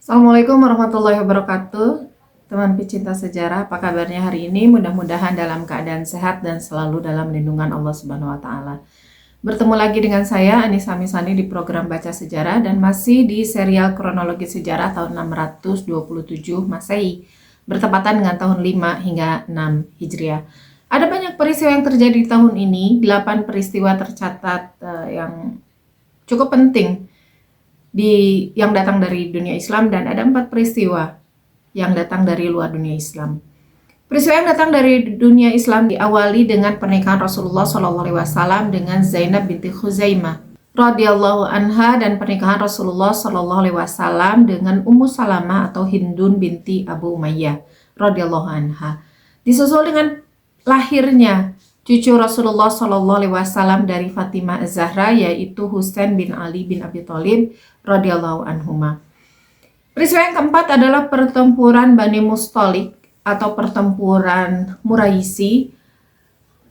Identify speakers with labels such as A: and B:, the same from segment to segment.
A: Assalamualaikum warahmatullahi wabarakatuh. Teman pecinta sejarah, apa kabarnya hari ini? Mudah-mudahan dalam keadaan sehat dan selalu dalam lindungan Allah Subhanahu wa taala. Bertemu lagi dengan saya Anissa Misani di program Baca Sejarah dan masih di serial kronologi sejarah tahun 627 Masehi, bertepatan dengan tahun 5 hingga 6 Hijriah. Ada banyak peristiwa yang terjadi di tahun ini, 8 peristiwa tercatat yang cukup penting yang datang dari dunia Islam, dan ada 4 peristiwa yang datang dari luar dunia Islam. Peristiwa yang datang dari dunia Islam diawali dengan pernikahan Rasulullah SAW dengan Zainab binti Khuzaimah radhiyallahu anha dan pernikahan Rasulullah SAW dengan Ummu Salamah atau Hindun binti Abu Umayyah radhiyallahu anha. Disusul dengan lahirnya cucu Rasulullah SAW dari Fatimah Az-Zahra, yaitu Husain bin Ali bin Abi Thalib radhiyallahu anhuma. Peristiwa yang keempat adalah pertempuran Bani Mustalik atau pertempuran Muraisi.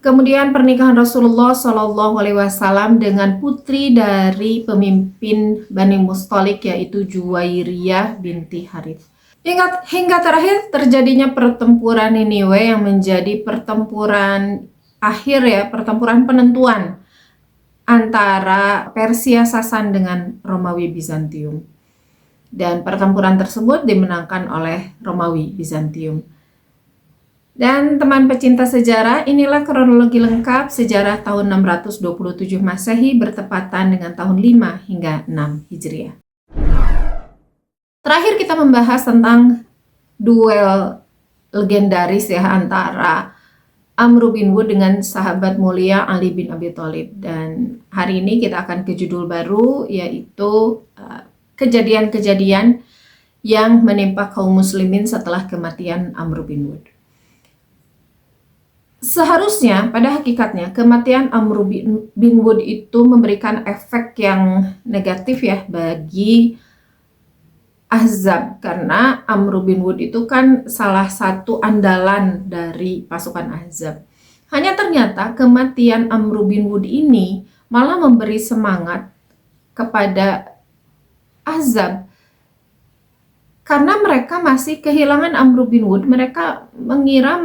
A: Kemudian pernikahan Rasulullah SAW dengan putri dari pemimpin Bani Mustalik, yaitu Juwairiyah binti Harith. Hingga terakhir terjadinya pertempuran Niniwe yang menjadi pertempuran akhir pertempuran penentuan antara Persia Sasan dengan Romawi Bizantium. Dan pertempuran tersebut dimenangkan oleh Romawi Bizantium. Dan teman pecinta sejarah, inilah kronologi lengkap sejarah tahun 627 Masehi bertepatan dengan tahun 5 hingga 6 Hijriah. Terakhir kita membahas tentang duel legendaris antara Amr bin Wud dengan sahabat mulia Ali bin Abi Thalib. Dan hari ini kita akan ke judul baru, yaitu kejadian-kejadian yang menimpa kaum muslimin setelah kematian Amr bin Wud. Seharusnya pada hakikatnya kematian Amr bin Wud itu memberikan efek yang negatif bagi Ahzab, karena Amr bin Wud itu kan salah satu andalan dari pasukan Ahzab. Hanya ternyata kematian Amr bin Wud ini malah memberi semangat kepada Ahzab, karena mereka masih kehilangan Amr bin Wud. Mereka mengira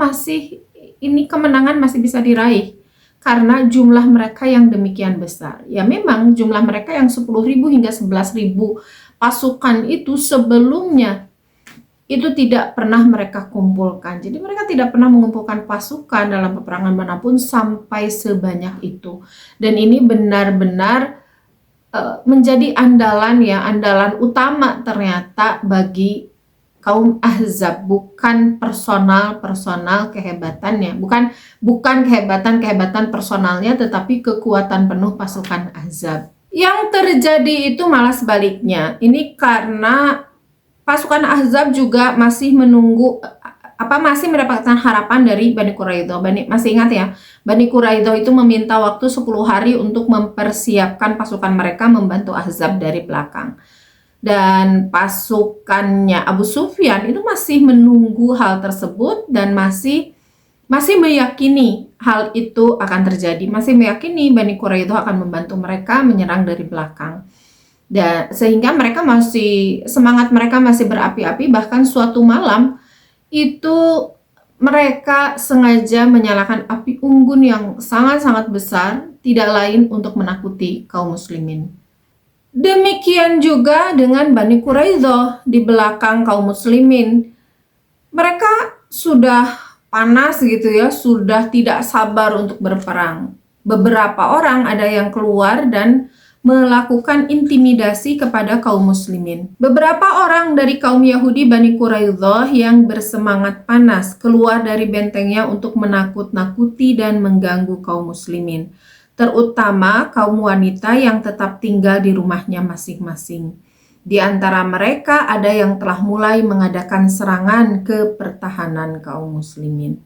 A: ini kemenangan masih bisa diraih karena jumlah mereka yang demikian besar. Ya memang jumlah mereka yang 10.000 hingga 11.000 pasukan itu sebelumnya itu tidak pernah mereka kumpulkan. Jadi mereka tidak pernah mengumpulkan pasukan dalam peperangan manapun sampai sebanyak itu. Dan ini benar-benar menjadi andalan utama ternyata bagi kaum Ahzab, bukan personal kehebatannya, bukan kehebatan personalnya, tetapi kekuatan penuh pasukan Ahzab. Yang terjadi itu malah sebaliknya. Ini karena pasukan Ahzab juga masih menunggu masih mendapatkan harapan dari Bani Quraidah. Masih ingat ya, Bani Quraidah itu meminta waktu 10 hari untuk mempersiapkan pasukan mereka membantu Ahzab dari belakang. Dan pasukannya Abu Sufyan itu masih menunggu hal tersebut dan masih meyakini hal itu akan terjadi, masih meyakini Bani Quraidah akan membantu mereka menyerang dari belakang. Dan sehingga semangat mereka masih berapi-api. Bahkan suatu malam itu mereka sengaja menyalakan api unggun yang sangat-sangat besar, tidak lain untuk menakuti kaum muslimin. Demikian juga dengan Bani Quraidah di belakang kaum muslimin. Mereka sudah panas sudah tidak sabar untuk berperang. Beberapa orang ada yang keluar dan melakukan intimidasi kepada kaum muslimin. Beberapa orang dari kaum Yahudi Bani Quraidah yang bersemangat panas keluar dari bentengnya untuk menakut-nakuti dan mengganggu kaum muslimin, terutama kaum wanita yang tetap tinggal di rumahnya masing-masing. Di antara mereka ada yang telah mulai mengadakan serangan ke pertahanan kaum muslimin.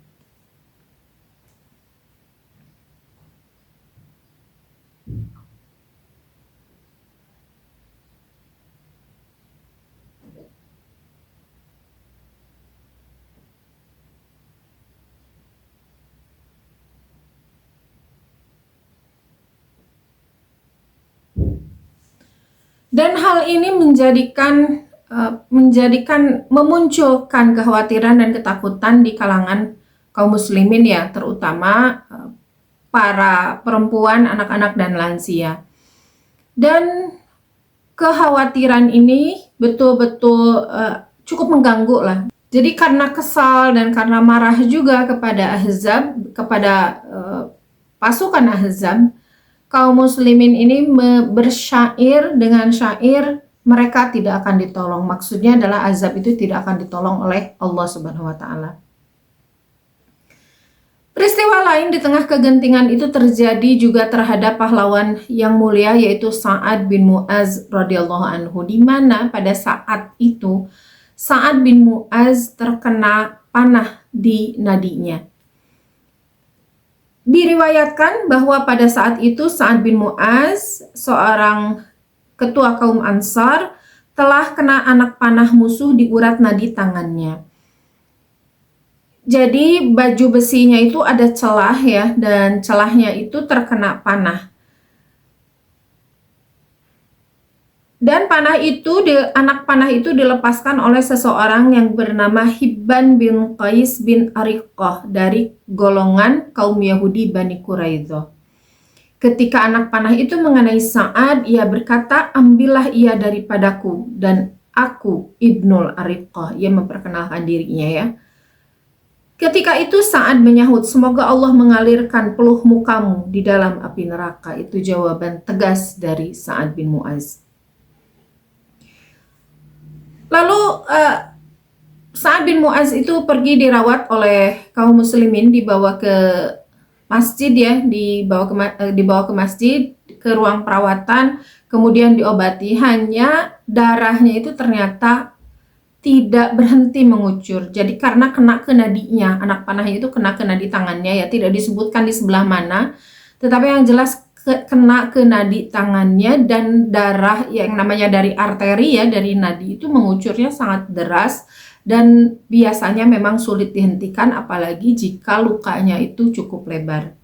A: Dan hal ini menjadikan memunculkan kekhawatiran dan ketakutan di kalangan kaum muslimin ya, terutama para perempuan, anak-anak dan lansia. Dan kekhawatiran ini betul-betul cukup mengganggu lah. Jadi karena kesal dan karena marah juga kepada Ahzab, kepada pasukan Ahzab, kaum muslimin ini bersyair dengan syair mereka tidak akan ditolong. Maksudnya adalah Ahzab itu tidak akan ditolong oleh Allah Subhanahu wa taala. Peristiwa lain di tengah kegentingan itu terjadi juga terhadap pahlawan yang mulia yaitu Sa'ad bin Mu'az radhiyallahu anhu, di mana pada saat itu Sa'ad bin Mu'az terkena panah di nadinya. Diriwayatkan bahwa pada saat itu Sa'ad bin Mu'az, seorang ketua kaum Ansar, telah kena anak panah musuh di urat nadi tangannya. Jadi baju besinya itu ada celah ya, dan celahnya itu terkena panah. Dan anak panah itu dilepaskan oleh seseorang yang bernama Hibban bin Qais bin Ariqah dari golongan kaum Yahudi Bani Quraidah. Ketika anak panah itu mengenai Sa'ad, ia berkata, "Ambillah ia daripadaku dan aku Ibnul Ariqah." Ia memperkenalkan dirinya ya. Ketika itu Sa'ad menyahut, "Semoga Allah mengalirkan peluh mukamu di dalam api neraka." Itu jawaban tegas dari Sa'ad bin Mu'az. Lalu Sa'ad bin Mu'az itu pergi dirawat oleh kaum muslimin, dibawa ke masjid ya, dibawa ke masjid, ke ruang perawatan, kemudian diobati. Hanya darahnya itu ternyata tidak berhenti mengucur. Jadi karena kena ke nadinya, anak panahnya itu kena ke nadi tangannya ya, tidak disebutkan di sebelah mana, tetapi yang jelas kena ke nadi tangannya, dan darah yang namanya dari arteri ya, dari nadi itu mengucurnya sangat deras dan biasanya memang sulit dihentikan, apalagi jika lukanya itu cukup lebar.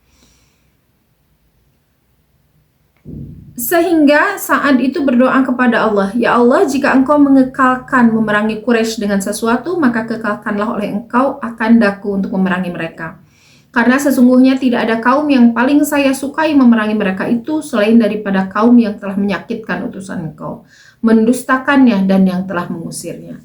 A: Sehingga Sa'ad itu berdoa kepada Allah, "Ya Allah, jika engkau mengekalkan memerangi Quraisy dengan sesuatu, maka kekalkanlah oleh engkau akan daku untuk memerangi mereka. Karena sesungguhnya tidak ada kaum yang paling saya sukai memerangi mereka itu selain daripada kaum yang telah menyakitkan utusan engkau, mendustakannya dan yang telah mengusirnya."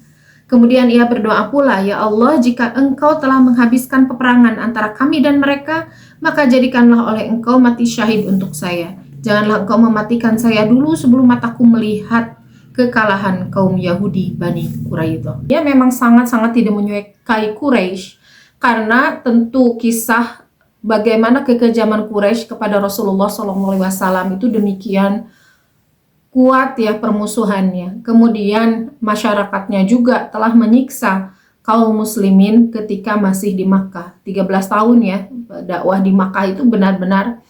A: Kemudian ia berdoa pula, "Ya Allah, jika engkau telah menghabiskan peperangan antara kami dan mereka, maka jadikanlah oleh engkau mati syahid untuk saya. Janganlah engkau mematikan saya dulu sebelum mataku melihat kekalahan kaum Yahudi Bani Quraidah." Dia memang sangat-sangat tidak menyukai Quraisy, karena tentu kisah bagaimana kekejaman Quraisy kepada Rasulullah SAW itu demikian kuat ya permusuhannya. Kemudian masyarakatnya juga telah menyiksa kaum muslimin ketika masih di Makkah. 13 tahun ya dakwah di Makkah itu benar-benar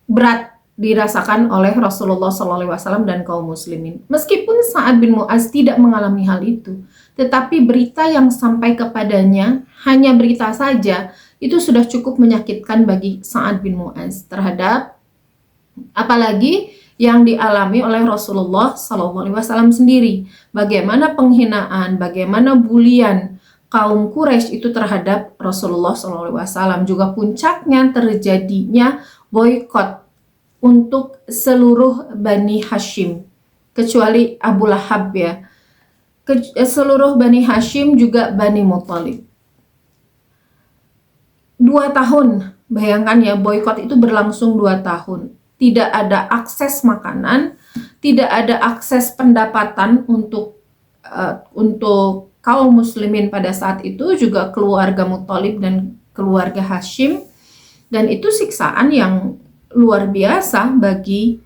A: berat dirasakan oleh Rasulullah SAW dan kaum muslimin. Meskipun Sa'ad bin Mu'az tidak mengalami hal itu, tetapi berita yang sampai kepadanya, hanya berita saja, itu sudah cukup menyakitkan bagi Sa'ad bin Mu'az terhadap apalagi yang dialami oleh Rasulullah SAW sendiri. Bagaimana penghinaan, bagaimana bulian kaum Quraisy itu terhadap Rasulullah SAW. Juga puncaknya terjadinya boykot untuk seluruh Bani Hashim, kecuali Abu Lahab ya. Seluruh Bani Hashim juga Bani Muthalib. 2 tahun, bayangkan ya, boykot itu berlangsung 2 tahun. Tidak ada akses makanan, tidak ada akses pendapatan untuk kaum muslimin pada saat itu, juga keluarga Muthalib dan keluarga Hashim. Dan itu siksaan yang luar biasa bagi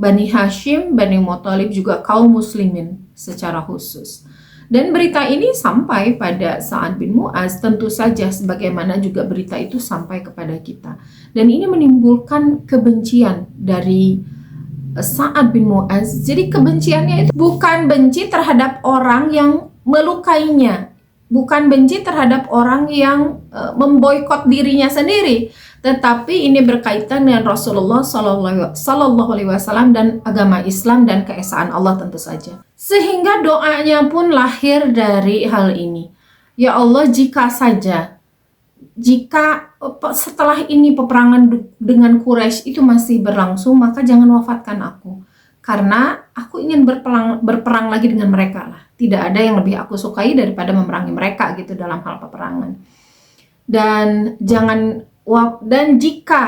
A: Bani Hashim, Bani Muthalib, juga kaum muslimin secara khusus. Dan berita ini sampai pada Sa'ad bin Mu'az, tentu saja sebagaimana juga berita itu sampai kepada kita. Dan ini menimbulkan kebencian dari Sa'ad bin Mu'az. Jadi kebenciannya itu bukan benci terhadap orang yang melukainya, bukan benci terhadap orang yang memboikot dirinya sendiri, tetapi ini berkaitan dengan Rasulullah Sallallahu Alaihi Wasallam dan agama Islam dan keesaan Allah tentu saja. Sehingga doanya pun lahir dari hal ini. Ya Allah, jika setelah ini peperangan dengan Quraisy itu masih berlangsung, maka jangan wafatkan aku. Karena aku ingin berperang lagi dengan mereka lah. Tidak ada yang lebih aku sukai daripada memerangi mereka gitu dalam hal peperangan. Dan jika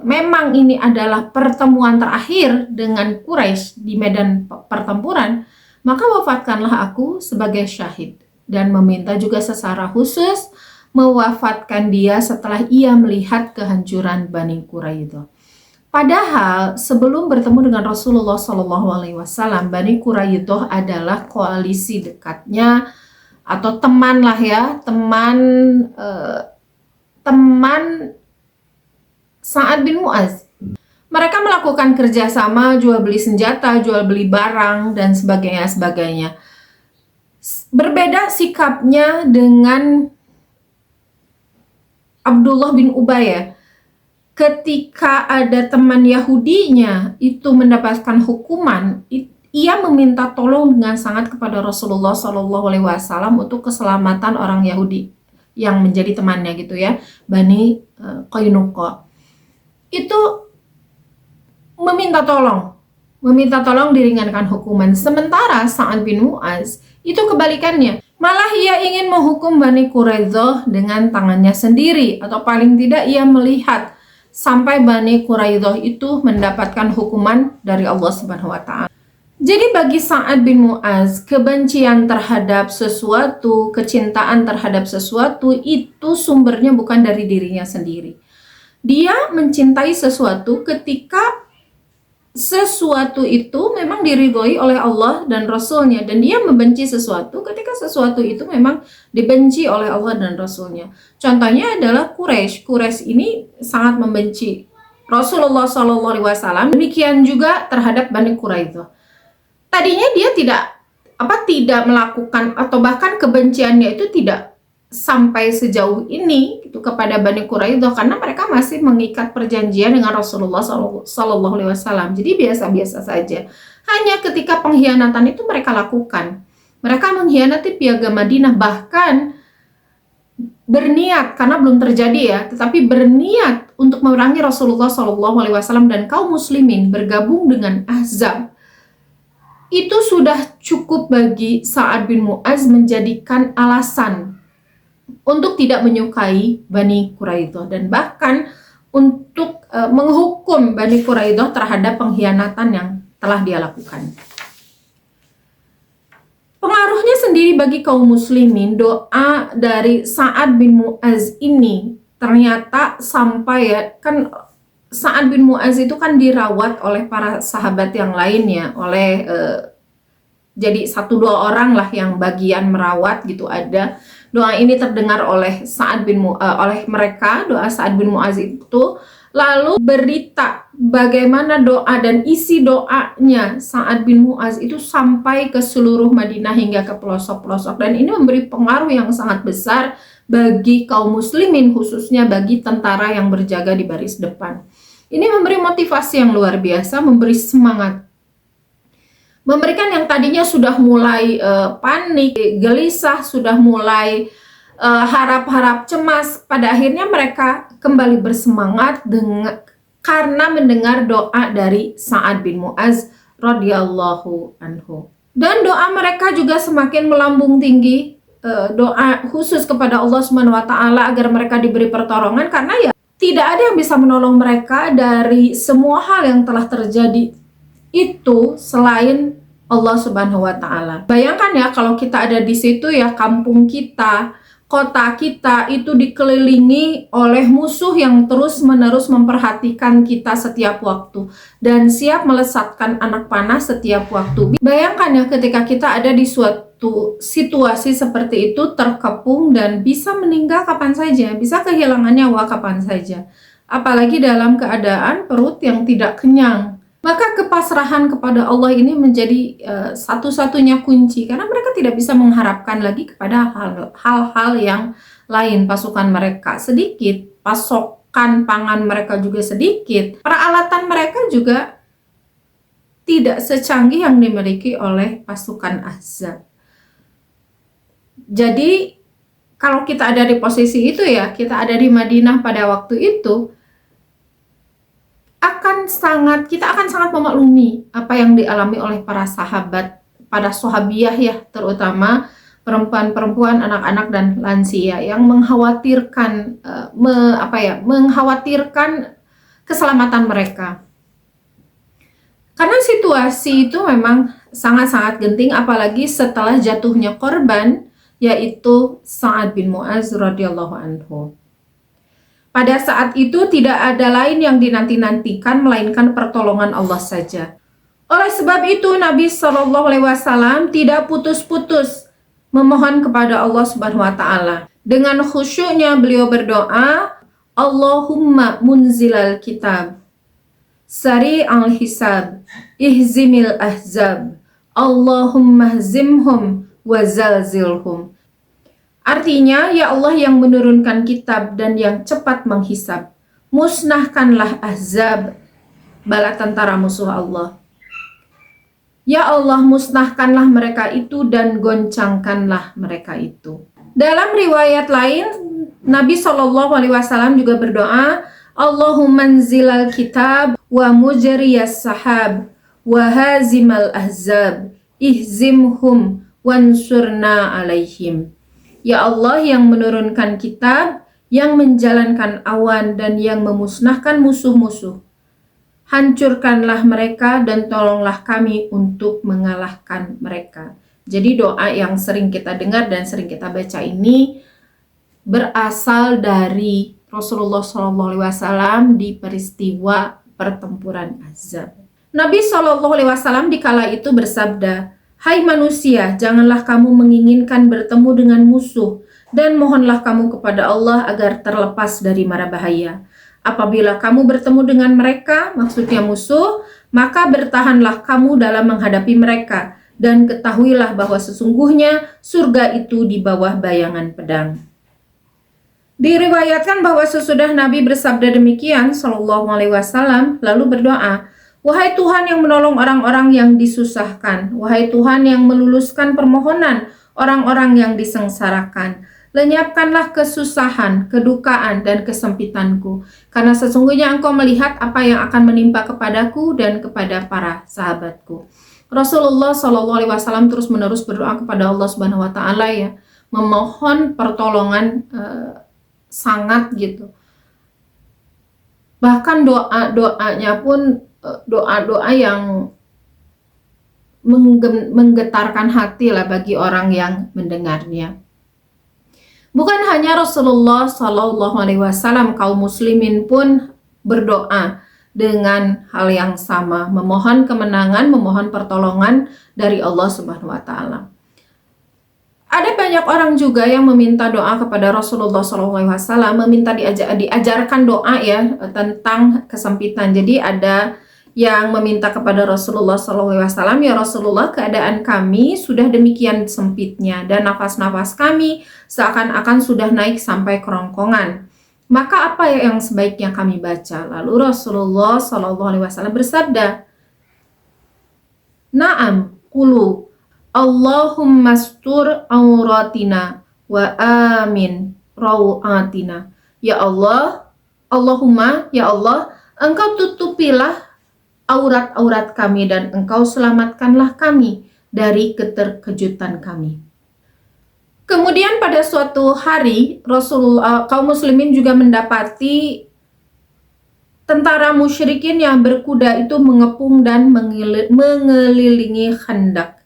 A: memang ini adalah pertemuan terakhir dengan Quraisy di medan pertempuran, maka wafatkanlah aku sebagai syahid. Dan meminta juga secara khusus mewafatkan dia setelah ia melihat kehancuran Bani Quraidah. Padahal sebelum bertemu dengan Rasulullah SAW, Bani Quraidah adalah koalisi dekatnya atau teman lah ya, teman Sa'ad bin Mu'az. Mereka melakukan kerjasama, jual beli senjata, jual beli barang, dan sebagainya. Berbeda sikapnya dengan Abdullah bin Ubay ya. Ketika ada teman Yahudinya itu mendapatkan hukuman, ia meminta tolong dengan sangat kepada Rasulullah SAW untuk keselamatan orang Yahudi yang menjadi temannya gitu ya, Bani Qainuqa. Itu meminta tolong diringankan hukuman. Sementara Sa'ad bin Mu'az itu kebalikannya. Malah ia ingin menghukum Bani Quraidah dengan tangannya sendiri, atau paling tidak ia melihat sampai Bani Quraidah itu mendapatkan hukuman dari Allah Subhanahu wa taala. Jadi bagi Sa'ad bin Mu'az, kebencian terhadap sesuatu, kecintaan terhadap sesuatu itu sumbernya bukan dari dirinya sendiri. Dia mencintai sesuatu ketika sesuatu itu memang diridhoi oleh Allah dan Rasulnya, dan dia membenci sesuatu ketika sesuatu itu memang dibenci oleh Allah dan Rasulnya. Contohnya adalah Quraisy. Quraisy ini sangat membenci Rasulullah SAW. Demikian juga terhadap Bani Quraidah. Tadinya dia tidak melakukan, atau bahkan kebenciannya itu tidak sampai sejauh ini gitu kepada Bani Quraidah, karena mereka masih mengikat perjanjian dengan Rasulullah SAW. Jadi biasa-biasa saja. Hanya ketika pengkhianatan itu mereka lakukan. Mereka mengkhianati piagam Madinah, bahkan berniat, karena belum terjadi ya, tetapi berniat untuk memerangi Rasulullah SAW dan kaum muslimin, bergabung dengan Ahzab. Itu sudah cukup bagi Sa'ad bin Mu'az menjadikan alasan untuk tidak menyukai Bani Quraidah, dan bahkan untuk menghukum Bani Quraidah terhadap pengkhianatan yang telah dia lakukan. Pengaruhnya sendiri bagi kaum muslimin, doa dari Sa'ad bin Mu'az ini ternyata sampai ya, kan Sa'ad bin Mu'az itu kan dirawat oleh para sahabat yang lainnya, jadi 1-2 orang lah yang bagian merawat gitu ada. Doa ini terdengar oleh oleh mereka, doa Sa'ad bin Mu'az itu. Lalu berita bagaimana doa dan isi doanya Sa'ad bin Mu'az itu sampai ke seluruh Madinah hingga ke pelosok-pelosok, dan ini memberi pengaruh yang sangat besar bagi kaum muslimin, khususnya bagi tentara yang berjaga di baris depan. Ini memberi motivasi yang luar biasa, memberi semangat. Memberikan yang tadinya sudah mulai panik, gelisah, sudah mulai harap-harap cemas, pada akhirnya mereka kembali bersemangat karena mendengar doa dari Sa'ad bin Mu'az radhiyallahu anhu. Dan doa mereka juga semakin melambung tinggi, doa khusus kepada Allah Subhanahu wa taala agar mereka diberi pertolongan, karena ya tidak ada yang bisa menolong mereka dari semua hal yang telah terjadi itu selain Allah Subhanahu wa taala. Bayangkan ya kalau kita ada di situ ya, kampung kita, kota kita itu dikelilingi oleh musuh yang terus-menerus memperhatikan kita setiap waktu dan siap melesatkan anak panah setiap waktu. Bayangkan ya ketika kita ada di suatu situasi seperti itu, terkepung dan bisa meninggal kapan saja, bisa kehilangan nyawa kapan saja. Apalagi dalam keadaan perut yang tidak kenyang. Maka kepasrahan kepada Allah ini menjadi satu-satunya kunci, karena mereka tidak bisa mengharapkan lagi kepada hal-hal yang lain. Pasukan mereka sedikit, pasokan pangan mereka juga sedikit, peralatan mereka juga tidak secanggih yang dimiliki oleh pasukan Ahzab. Jadi kalau kita ada di posisi itu ya, kita ada di Madinah pada waktu itu, kita akan sangat memaklumi apa yang dialami oleh para sahabat, pada sahabiah ya, terutama perempuan-perempuan, anak-anak dan lansia yang mengkhawatirkan mengkhawatirkan keselamatan mereka. Karena situasi itu memang sangat-sangat genting, apalagi setelah jatuhnya korban, yaitu Sa'ad bin Mu'adz radhiyallahu anhu. Pada saat itu tidak ada lain yang dinanti-nantikan melainkan pertolongan Allah saja. Oleh sebab itu Nabi Shallallahu Alaihi Wasallam tidak putus-putus memohon kepada Allah Subhanahu Wa Taala. Dengan khusyuknya beliau berdoa, Allahumma munzilal kitab, sari al hisab, ihzimil ahzab, Allahumma hzimhum wa zalzilhum. Artinya, ya Allah yang menurunkan kitab dan yang cepat menghisab, musnahkanlah Ahzab, bala tentara musuh Allah. Ya Allah, musnahkanlah mereka itu dan goncangkanlah mereka itu. Dalam riwayat lain, Nabi Shallallahu Alaihi Wasallam juga berdoa, Allahumma anzilal kitab wa mujriyas sahab wa hazimal ahzab, ihzimhum wansurna alaihim. Ya Allah yang menurunkan kitab, yang menjalankan awan dan yang memusnahkan musuh-musuh, hancurkanlah mereka dan tolonglah kami untuk mengalahkan mereka. Jadi doa yang sering kita dengar dan sering kita baca ini berasal dari Rasulullah SAW di peristiwa pertempuran Ahzab. Nabi SAW di kala itu bersabda, hai manusia, janganlah kamu menginginkan bertemu dengan musuh, dan mohonlah kamu kepada Allah agar terlepas dari mara bahaya. Apabila kamu bertemu dengan mereka, maksudnya musuh, maka bertahanlah kamu dalam menghadapi mereka, dan ketahuilah bahwa sesungguhnya surga itu di bawah bayangan pedang. Diriwayatkan bahwa sesudah Nabi bersabda demikian, Shallallahu Alaihi Wasallam lalu berdoa, wahai Tuhan yang menolong orang-orang yang disusahkan, wahai Tuhan yang meluluskan permohonan orang-orang yang disengsarakan, lenyapkanlah kesusahan, kedukaan, dan kesempitanku, karena sesungguhnya Engkau melihat apa yang akan menimpa kepadaku dan kepada para sahabatku. Rasulullah Shallallahu Alaihi Wasallam terus menerus berdoa kepada Allah Subhanahu Wa Taala ya, memohon pertolongan sangat gitu. Bahkan doa-doanya pun doa-doa yang menggetarkan hati lah bagi orang yang mendengarnya. Bukan hanya Rasulullah Shallallahu Alaihi Wasallam, kaum muslimin pun berdoa dengan hal yang sama, memohon kemenangan, memohon pertolongan dari Allah Subhanahu Wa Taala. Ada banyak orang juga yang meminta doa kepada Rasulullah SAW, meminta diajarkan doa ya tentang kesempitan. Jadi ada yang meminta kepada Rasulullah SAW, ya Rasulullah, keadaan kami sudah demikian sempitnya dan nafas-nafas kami seakan-akan sudah naik sampai kerongkongan. Maka apa yang sebaiknya kami baca? Lalu Rasulullah SAW bersabda, Naam, qulu Allahumma astur auratina wa amin rawatina. Ya Allah, Allahumma, ya Allah, Engkau tutupilah aurat-aurat kami dan Engkau selamatkanlah kami dari keterkejutan kami. Kemudian pada suatu hari kaum muslimin juga mendapati tentara musyrikin yang berkuda itu mengepung dan mengelilingi Khandak.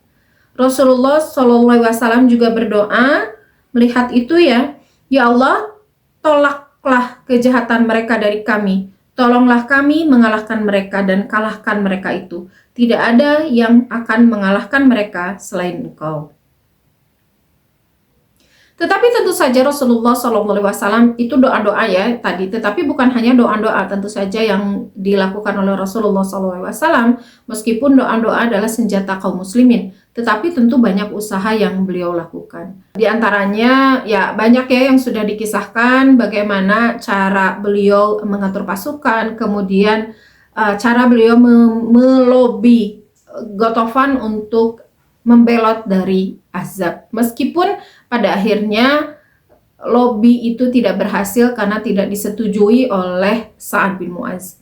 A: Rasulullah SAW juga berdoa melihat itu ya, ya Allah, tolaklah kejahatan mereka dari kami, tolonglah kami mengalahkan mereka dan kalahkan mereka itu. Tidak ada yang akan mengalahkan mereka selain Engkau. Tetapi tentu saja Rasulullah SAW itu doa-doa ya tadi, tetapi bukan hanya doa-doa tentu saja yang dilakukan oleh Rasulullah SAW, meskipun doa-doa adalah senjata kaum muslimin, tetapi tentu banyak usaha yang beliau lakukan. Di antaranya ya banyak ya yang sudah dikisahkan bagaimana cara beliau mengatur pasukan, kemudian cara beliau melobi Ghatafan untuk membelot dari Ahzab. Meskipun pada akhirnya lobby itu tidak berhasil karena tidak disetujui oleh Sa'ad bin Mu'adz.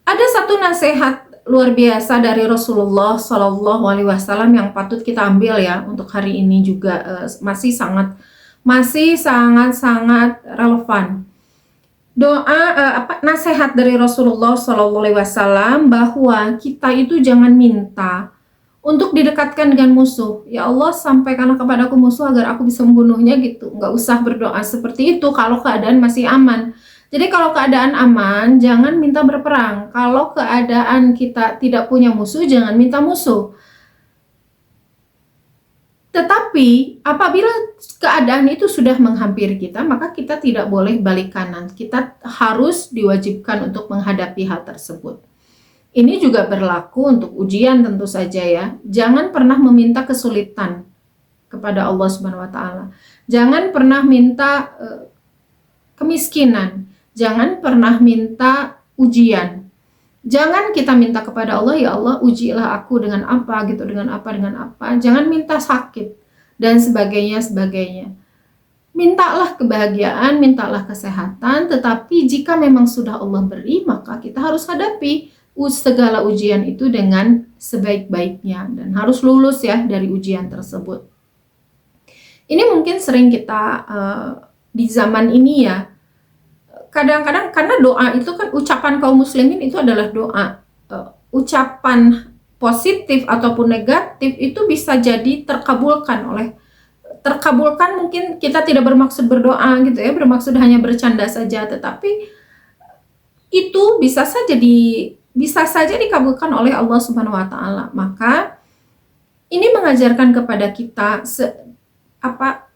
A: Ada satu nasihat luar biasa dari Rasulullah Shallallahu Alaihi Wasallam yang patut kita ambil ya untuk hari ini juga masih sangat relevan. Doa nasihat dari Rasulullah Shallallahu Alaihi Wasallam bahwa kita itu jangan minta untuk didekatkan dengan musuh. Ya Allah, sampaikanlah kepadaku musuh agar aku bisa membunuhnya gitu. Nggak usah berdoa seperti itu kalau keadaan masih aman. Jadi kalau keadaan aman, jangan minta berperang. Kalau keadaan kita tidak punya musuh, jangan minta musuh. Tetapi apabila keadaan itu sudah menghampiri kita, maka kita tidak boleh balik kanan. Kita harus diwajibkan untuk menghadapi hal tersebut. Ini juga berlaku untuk ujian tentu saja ya. Jangan pernah meminta kesulitan kepada Allah Subhanahu wa taala. Jangan pernah minta kemiskinan. Jangan pernah minta ujian. Jangan kita minta kepada Allah, ya Allah ujilah aku dengan apa gitu, dengan apa. Jangan minta sakit dan sebagainya. Mintalah kebahagiaan, mintalah kesehatan, tetapi jika memang sudah Allah beri, maka kita harus hadapi segala ujian itu dengan sebaik-baiknya dan harus lulus ya dari ujian tersebut. Ini mungkin sering kita di zaman ini ya, kadang-kadang karena doa itu kan ucapan kaum muslimin itu adalah doa, ucapan positif ataupun negatif itu bisa jadi terkabulkan mungkin kita tidak bermaksud berdoa gitu ya, bermaksud hanya bercanda saja, tetapi itu bisa saja dikabulkan oleh Allah Subhanahu wa taala. Maka ini mengajarkan kepada kita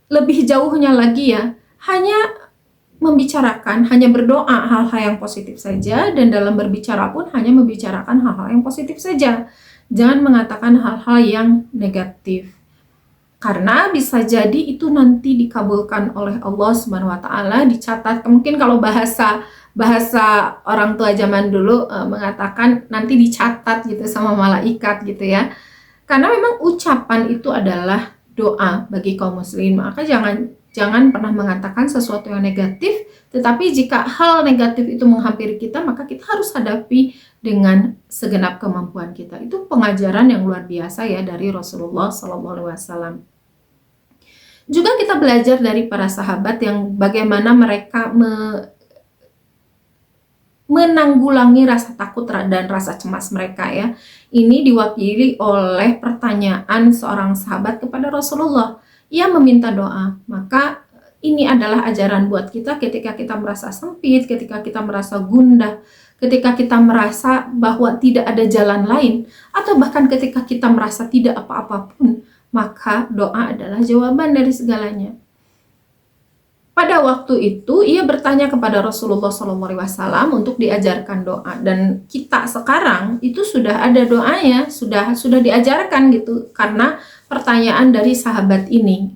A: lebih jauhnya lagi ya, hanya membicarakan, hanya berdoa hal-hal yang positif saja, dan dalam berbicara pun hanya membicarakan hal-hal yang positif saja. Jangan mengatakan hal-hal yang negatif. Karena bisa jadi itu nanti dikabulkan oleh Allah Subhanahu wa taala, dicatat. Mungkin kalau bahasa orang tua zaman dulu mengatakan nanti dicatat gitu sama malaikat gitu ya. Karena memang ucapan itu adalah doa bagi kaum muslimin. Maka jangan pernah mengatakan sesuatu yang negatif, tetapi jika hal negatif itu menghampiri kita, maka kita harus hadapi dengan segenap kemampuan kita. Itu pengajaran yang luar biasa ya dari Rasulullah SAW. Juga kita belajar dari para sahabat yang bagaimana mereka menanggulangi rasa takut dan rasa cemas mereka ya. Ini diwakili oleh pertanyaan seorang sahabat kepada Rasulullah. Ia meminta doa. Maka ini adalah ajaran buat kita ketika kita merasa sempit, ketika kita merasa gundah, ketika kita merasa bahwa tidak ada jalan lain, atau bahkan ketika kita merasa tidak apa-apa pun, maka doa adalah jawaban dari segalanya. Pada waktu itu ia bertanya kepada Rasulullah SAW untuk diajarkan doa, dan kita sekarang itu sudah ada doanya, sudah diajarkan gitu karena pertanyaan dari sahabat ini.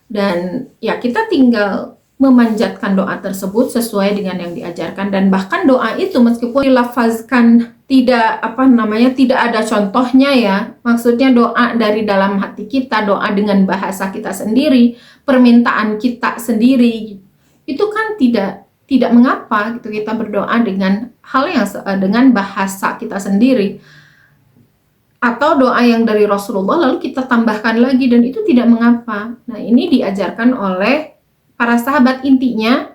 A: Dan ya kita tinggal memanjatkan doa tersebut sesuai dengan yang diajarkan, dan bahkan doa itu meskipun dilafazkan tidak ada contohnya ya, maksudnya doa dari dalam hati kita, doa dengan bahasa kita sendiri, permintaan kita sendiri, itu kan tidak mengapa gitu kita berdoa dengan hal yang dengan bahasa kita sendiri, atau doa yang dari Rasulullah lalu kita tambahkan lagi, dan itu tidak mengapa. Nah, ini diajarkan oleh para sahabat. Intinya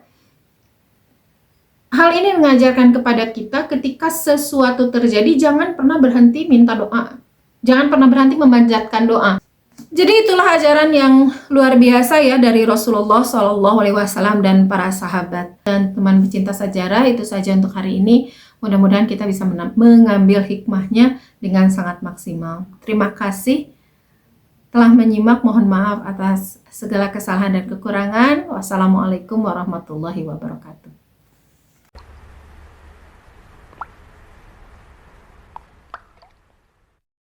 A: hal ini mengajarkan kepada kita ketika sesuatu terjadi, jangan pernah berhenti minta doa. Jangan pernah berhenti memanjatkan doa. Jadi itulah ajaran yang luar biasa ya dari Rasulullah SAW dan para sahabat. Dan teman pecinta sejarah, itu saja untuk hari ini. Mudah-mudahan kita bisa mengambil hikmahnya dengan sangat maksimal. Terima kasih. telah menyimak. Mohon maaf atas segala kesalahan dan kekurangan. Wassalamualaikum warahmatullahi wabarakatuh.